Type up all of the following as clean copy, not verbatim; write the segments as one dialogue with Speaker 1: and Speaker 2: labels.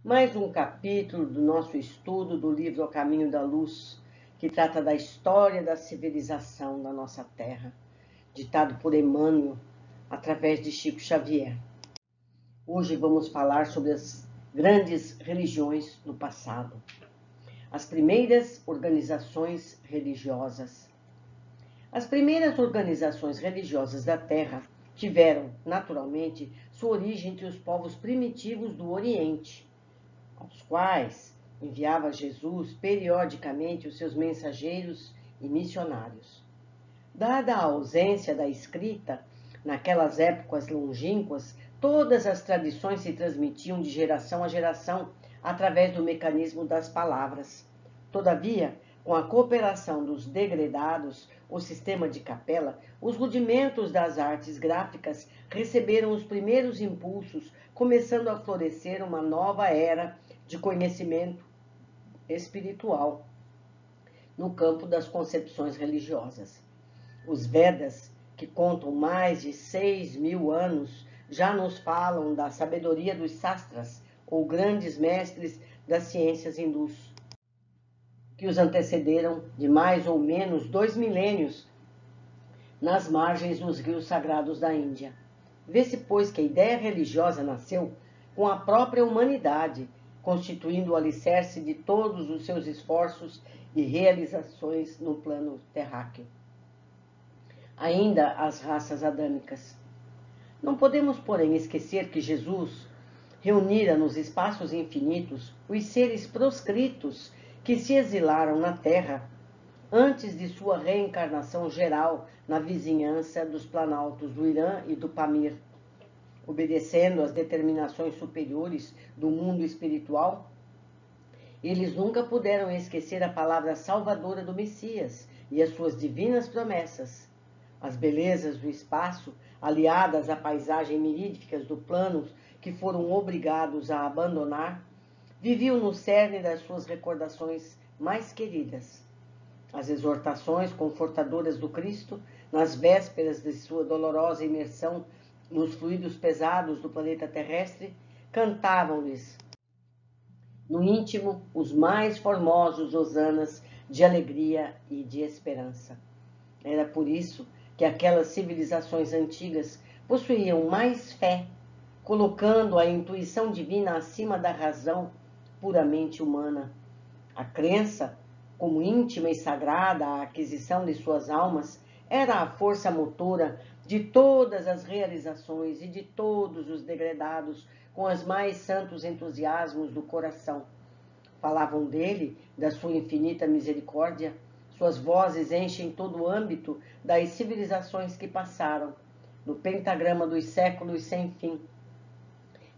Speaker 1: mais um capítulo do nosso estudo do livro O Caminho da Luz, que trata da história da civilização da nossa terra, ditado por Emmanuel, através de Chico Xavier. Hoje vamos falar sobre as grandes religiões do passado, as primeiras organizações religiosas. As primeiras organizações religiosas da Terra tiveram, naturalmente, sua origem entre os povos primitivos do Oriente, aos quais enviava Jesus periodicamente os seus mensageiros e missionários. Dada a ausência da escrita, naquelas épocas longínquas, todas as tradições se transmitiam de geração a geração através do mecanismo das palavras. Todavia, com a cooperação dos degredados, o sistema de capela, os rudimentos das artes gráficas receberam os primeiros impulsos, começando a florescer uma nova era de conhecimento espiritual no campo das concepções religiosas. Os Vedas, que contam mais de 6.000 anos, já nos falam da sabedoria dos sastras, ou grandes mestres das ciências hindus, que os antecederam de mais ou menos 2 milênios nas margens dos rios sagrados da Índia. Vê-se, pois, que a ideia religiosa nasceu com a própria humanidade, constituindo o alicerce de todos os seus esforços e realizações no plano terráqueo. Ainda as raças adâmicas. Não podemos, porém, esquecer que Jesus reunira nos espaços infinitos os seres proscritos que se exilaram na Terra antes de sua reencarnação geral na vizinhança dos planaltos do Irã e do Pamir. Obedecendo às determinações superiores do mundo espiritual, eles nunca puderam esquecer a palavra salvadora do Messias e as suas divinas promessas. As belezas do espaço, aliadas à paisagem miríficas do plano que foram obrigados a abandonar, viviam no cerne das suas recordações mais queridas. As exortações confortadoras do Cristo, nas vésperas de sua dolorosa imersão nos fluidos pesados do planeta terrestre, cantavam-lhes no íntimo os mais formosos hosanas de alegria e de esperança. Era por isso que aquelas civilizações antigas possuíam mais fé, colocando a intuição divina acima da razão puramente humana. A crença, como íntima e sagrada a aquisição de suas almas, era a força motora de todas as realizações e de todos os degredados com os mais santos entusiasmos do coração. Falavam dele, da sua infinita misericórdia. Suas vozes enchem todo o âmbito das civilizações que passaram, no pentagrama dos séculos sem fim.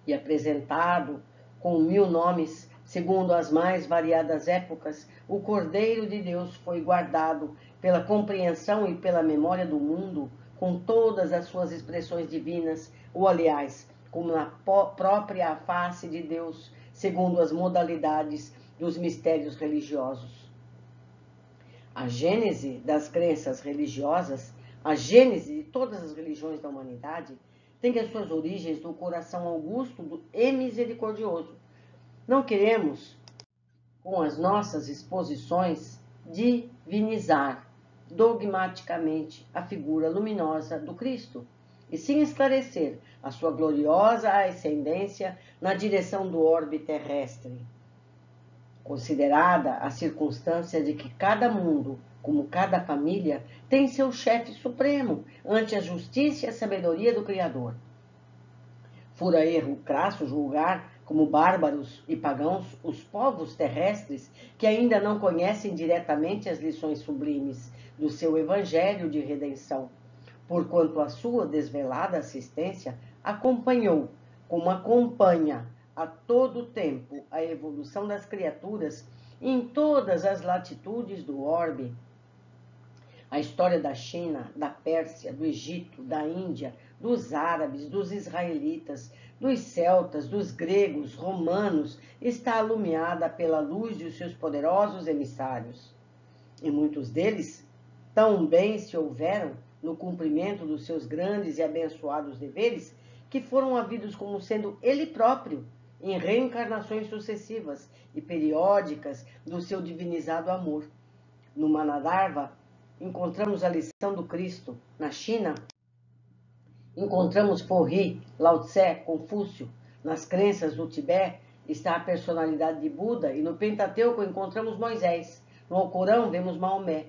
Speaker 1: E apresentado com 1000 nomes, segundo as mais variadas épocas, o Cordeiro de Deus foi guardado pela compreensão e pela memória do mundo, com todas as suas expressões divinas, ou aliás, como na própria face de Deus, segundo as modalidades dos mistérios religiosos. A gênese das crenças religiosas, a gênese de todas as religiões da humanidade, tem as suas origens no coração augusto e misericordioso. Não queremos, com as nossas exposições, divinizar dogmaticamente a figura luminosa do Cristo, e sim esclarecer a sua gloriosa ascendência na direção do orbe terrestre. Considerada a circunstância de que cada mundo, como cada família, tem seu chefe supremo ante a justiça e a sabedoria do Criador. Fora erro crasso julgar como bárbaros e pagãos os povos terrestres que ainda não conhecem diretamente as lições sublimes do seu evangelho de redenção, porquanto a sua desvelada assistência acompanhou, como acompanha a todo tempo a evolução das criaturas em todas as latitudes do orbe. A história da China, da Pérsia, do Egito, da Índia, dos árabes, dos israelitas, dos celtas, dos gregos, romanos, está alumiada pela luz de seus poderosos emissários. E muitos deles tão bem se houveram no cumprimento dos seus grandes e abençoados deveres, que foram havidos como sendo ele próprio em reencarnações sucessivas e periódicas do seu divinizado amor. No Manadharva, encontramos a lição do Cristo. Na China, encontramos Forri, Lao Tse, Confúcio. Nas crenças do Tibete está a personalidade de Buda e no Pentateuco encontramos Moisés. No Alcorão vemos Maomé.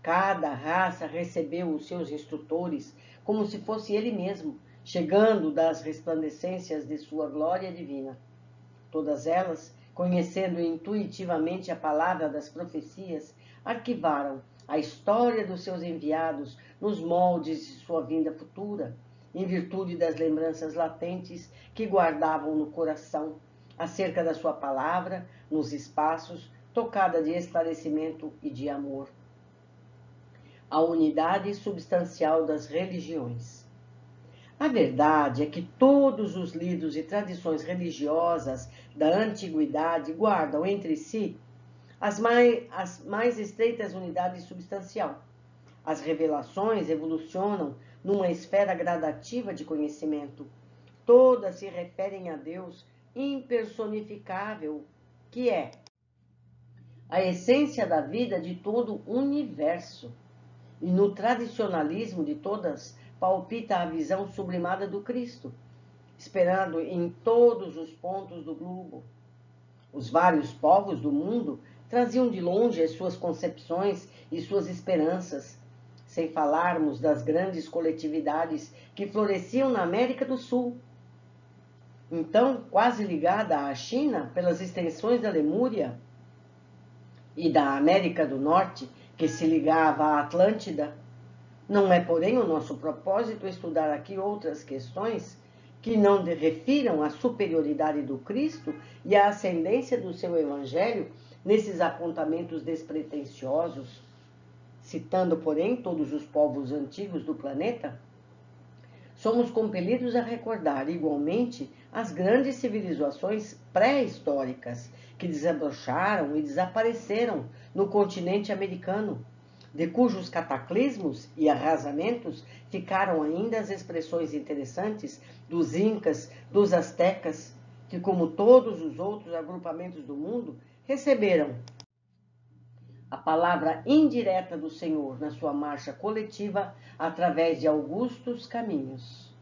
Speaker 1: Cada raça recebeu os seus instrutores como se fosse ele mesmo, chegando das resplandecências de sua glória divina. Todas elas, conhecendo intuitivamente a palavra das profecias, arquivaram a história dos seus enviados nos moldes de sua vinda futura, em virtude das lembranças latentes que guardavam no coração, acerca da sua palavra, nos espaços, tocada de esclarecimento e de amor. A unidade substancial das religiões. A verdade é que todos os livros e tradições religiosas da antiguidade guardam entre si as mais estreitas unidades substancial. As revelações evolucionam numa esfera gradativa de conhecimento. Todas se referem a Deus impersonificável, que é a essência da vida de todo o universo. E no tradicionalismo de todas palpita a visão sublimada do Cristo, esperando em todos os pontos do globo. Os vários povos do mundo traziam de longe as suas concepções e suas esperanças, sem falarmos das grandes coletividades que floresciam na América do Sul. Então, quase ligada à China pelas extensões da Lemúria, e da América do Norte, que se ligava à Atlântida. Não é, porém, o nosso propósito estudar aqui outras questões que não refiram à superioridade do Cristo e à ascendência do seu Evangelho nesses apontamentos despretensiosos, citando, porém, todos os povos antigos do planeta. Somos compelidos a recordar, igualmente, as grandes civilizações pré-históricas que desabrocharam e desapareceram no continente americano, de cujos cataclismos e arrasamentos ficaram ainda as expressões interessantes dos incas, dos astecas, que, como todos os outros agrupamentos do mundo, receberam a palavra indireta do Senhor na sua marcha coletiva através de augustos caminhos.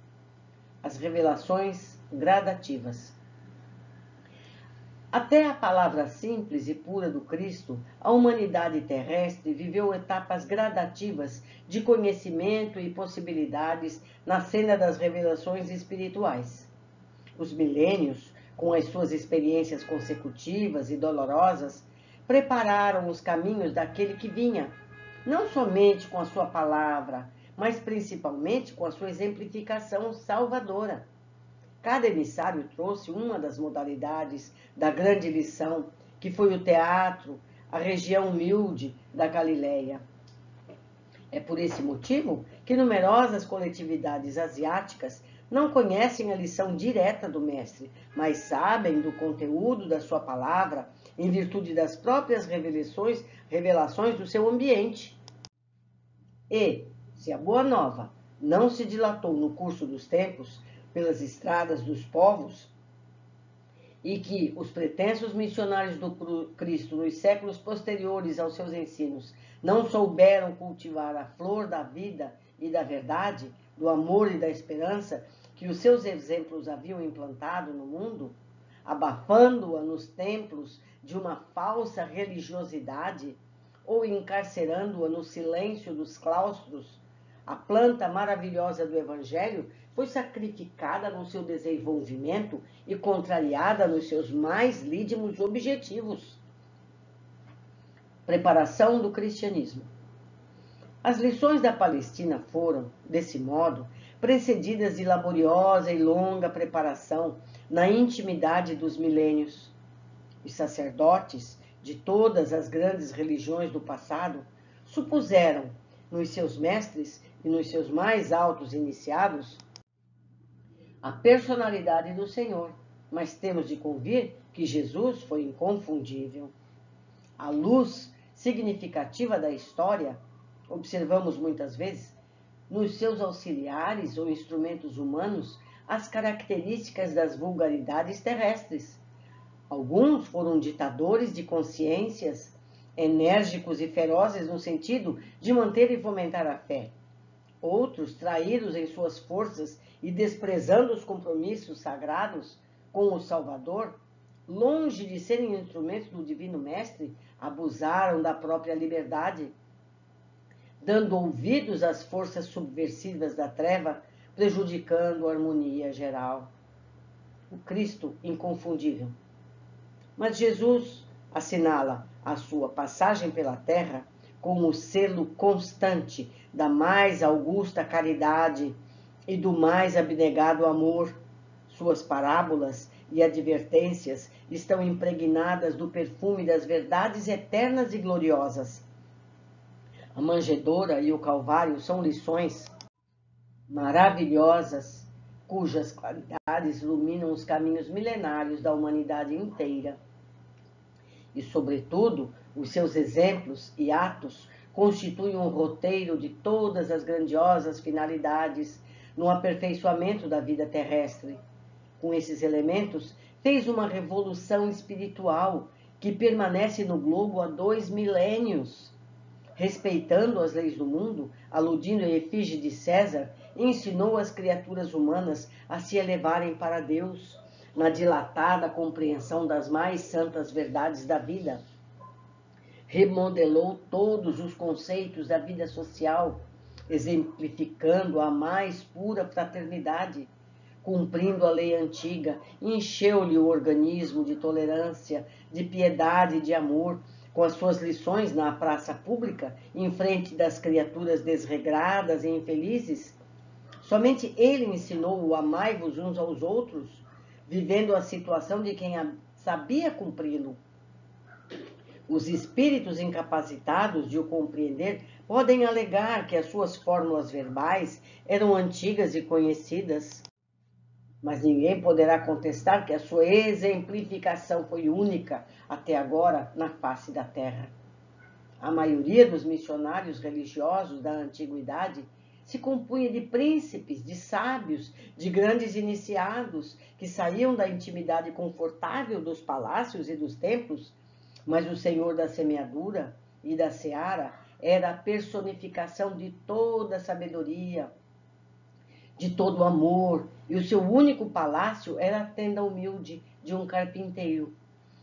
Speaker 1: As revelações gradativas. Até a palavra simples e pura do Cristo, a humanidade terrestre viveu etapas gradativas de conhecimento e possibilidades na cena das revelações espirituais. Os milênios, com as suas experiências consecutivas e dolorosas, prepararam os caminhos daquele que vinha, não somente com a sua palavra, mas principalmente com a sua exemplificação salvadora. Cada emissário trouxe uma das modalidades da grande lição, que foi o teatro, a região humilde da Galileia. É por esse motivo que numerosas coletividades asiáticas não conhecem a lição direta do Mestre, mas sabem do conteúdo da sua palavra em virtude das próprias revelações do seu ambiente. E, se a Boa Nova não se dilatou no curso dos tempos pelas estradas dos povos, e que os pretensos missionários do Cristo nos séculos posteriores aos seus ensinos não souberam cultivar a flor da vida e da verdade, do amor e da esperança que os seus exemplos haviam implantado no mundo, abafando-a nos templos de uma falsa religiosidade ou encarcerando-a no silêncio dos claustros, a planta maravilhosa do Evangelho foi sacrificada no seu desenvolvimento e contrariada nos seus mais lídimos objetivos. Preparação do cristianismo. As lições da Palestina foram, desse modo, precedidas de laboriosa e longa preparação na intimidade dos milênios. Os sacerdotes de todas as grandes religiões do passado supuseram, nos seus mestres e nos seus mais altos iniciados, a personalidade do Senhor, mas temos de convir que Jesus foi inconfundível. A luz significativa da história, observamos muitas vezes, nos seus auxiliares ou instrumentos humanos, as características das vulgaridades terrestres. Alguns foram ditadores de consciências, enérgicos e ferozes no sentido de manter e fomentar a fé. Outros, traídos em suas forças e desprezando os compromissos sagrados com o Salvador, longe de serem instrumentos do Divino Mestre, abusaram da própria liberdade, dando ouvidos às forças subversivas da treva, prejudicando a harmonia geral. O Cristo inconfundível. Mas Jesus assinala a sua passagem pela terra como o selo constante da mais augusta caridade e do mais abnegado amor. Suas parábolas e advertências estão impregnadas do perfume das verdades eternas e gloriosas. A manjedoura e o Calvário são lições maravilhosas, cujas claridades iluminam os caminhos milenários da humanidade inteira. E, sobretudo, os seus exemplos e atos constituem um roteiro de todas as grandiosas finalidades no aperfeiçoamento da vida terrestre. Com esses elementos, fez uma revolução espiritual que permanece no globo há 2 milênios. Respeitando as leis do mundo, aludindo à efígie de César, ensinou as criaturas humanas a se elevarem para Deus, na dilatada compreensão das mais santas verdades da vida. Remodelou todos os conceitos da vida social, exemplificando a mais pura fraternidade. Cumprindo a lei antiga, encheu-lhe o organismo de tolerância, de piedade e de amor, com as suas lições na praça pública, em frente das criaturas desregradas e infelizes. Somente ele ensinou o amai-vos uns aos outros, vivendo a situação de quem sabia cumpri-lo. Os espíritos incapacitados de o compreender podem alegar que as suas fórmulas verbais eram antigas e conhecidas, mas ninguém poderá contestar que a sua exemplificação foi única até agora na face da terra. A maioria dos missionários religiosos da antiguidade se compunha de príncipes, de sábios, de grandes iniciados que saíam da intimidade confortável dos palácios e dos templos, mas o Senhor da semeadura e da seara era a personificação de toda a sabedoria, de todo o amor, e o seu único palácio era a tenda humilde de um carpinteiro,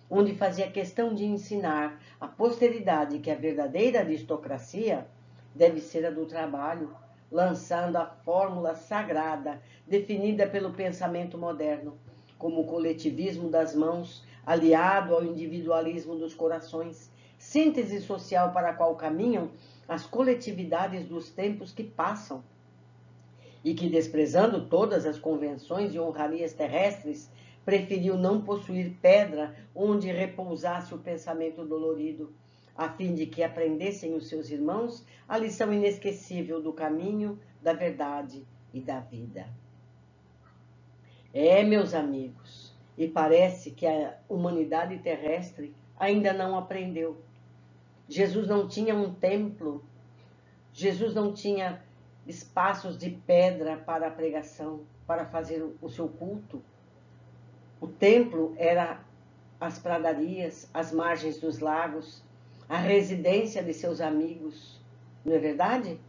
Speaker 1: onde fazia questão de ensinar à posteridade que a verdadeira aristocracia deve ser a do trabalho, lançando a fórmula sagrada definida pelo pensamento moderno, como o coletivismo das mãos, aliado ao individualismo dos corações, síntese social para a qual caminham as coletividades dos tempos que passam, e que, desprezando todas as convenções e honrarias terrestres, preferiu não possuir pedra onde repousasse o pensamento dolorido, a fim de que aprendessem os seus irmãos a lição inesquecível do caminho, da verdade e da vida. Meus amigos, e parece que a humanidade terrestre ainda não aprendeu. Jesus não tinha um templo, Jesus não tinha espaços de pedra para a pregação, para fazer o seu culto. O templo era as pradarias, as margens dos lagos, a residência de seus amigos. Não é verdade?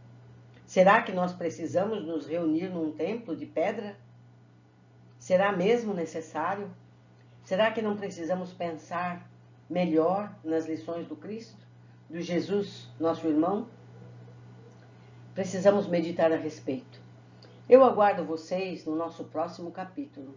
Speaker 1: Será que nós precisamos nos reunir num templo de pedra? Será mesmo necessário? Será que não precisamos pensar melhor nas lições do Cristo, do Jesus, nosso irmão? Precisamos meditar a respeito. Eu aguardo vocês no nosso próximo capítulo.